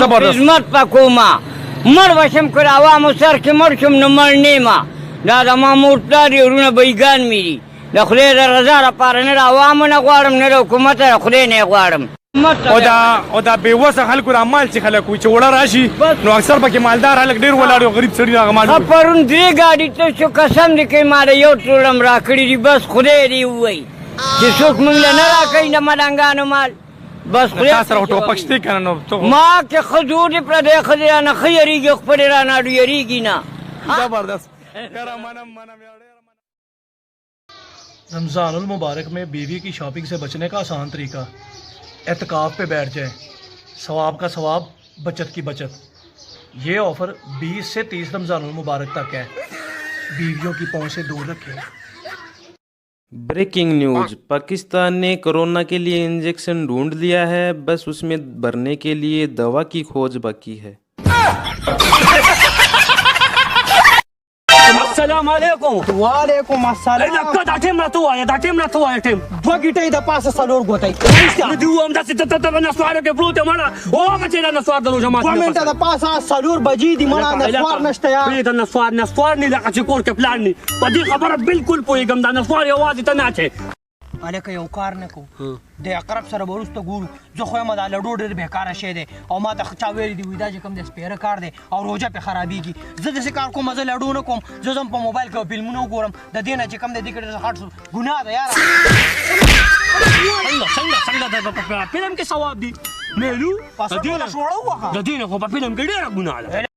خدمت پکوما مړ بشم که د عوامو سر کې مړ شم نو مړ نیمه دا زما مور پلار یې ورونه بیګان مې دي د خدای د رضا لپاره نه د عوامو نه غواړم نه د حکومت د خدای نه یې غواړم او دا بېوسه خلکو را مال چې خلک وي چې وړه راشي نو اکثر پکې مالدار خلک ډېر ولاړ او غریب سړي هغه مال پرون 3 ګاډي ته شو قسم دی کوي ما د یو ټولم راکړي دي بس خدای دې ووایي چې څوک موږ له نه راکوي د ملنګانو مال بس خدای تا سره ټوپک شته که نه نو ما کې ښځو دې پردی ښځې رانه ښه یېرېږي خپلې رانه اډو یېرېږي نه زبردست रमज़ानुल मुबारक में बीवी की शॉपिंग से बचने का आसान तरीका, एतकाफ़ पे बैठ जाएं, सवाब का सवाब, बचत की बचत। ये ऑफ़र 20 से 30 रमज़ानुल मुबारक तक है। बीवियों की पहुंच से दूर रखें। ब्रेकिंग न्यूज, पाकिस्तान ने कोरोना के लिए इंजेक्शन ढूंढ लिया है, बस उसमें भरने के लिए दवा की खोज बाकी है। अस्सलामुअलैकुम। वालेकुम अस्सलाम। दा ټیم راته وایه دوه ګیټې د پاسه څلور ګوتې دې ووایم داسې ته نسواره کې پروت یم مړه وواغه چې دا نسوار د روژه ماتي دوه منټه د پاسه څلور بجې دي مړه نسوار نشته یا پرېږده نسوار نه لکه چې کور کې پلان نه په دې خبره بالکل پوهېږم دا نسوار یوازې ته نه اچې هلکه یو کار نه کوو د اقرب سره به وروسته ګورو زه خو یم دا لډو ډېر بېکاره شی دی او ما ته چا ویلي دي وایي دا چې کوم دی سپېره کار دی او روژه پرې خرابېږي زه داسې کار کوم زه لډو نه کوم زه ځم په موبایل کې فلمونه وګورم د دې نه چې کوم دی دې کې ډېر هټ شو ګناه ده یاره څنګه په فلم کې ثواب دي میلو د دې نه خو په فلم کې ډېره ګناه ده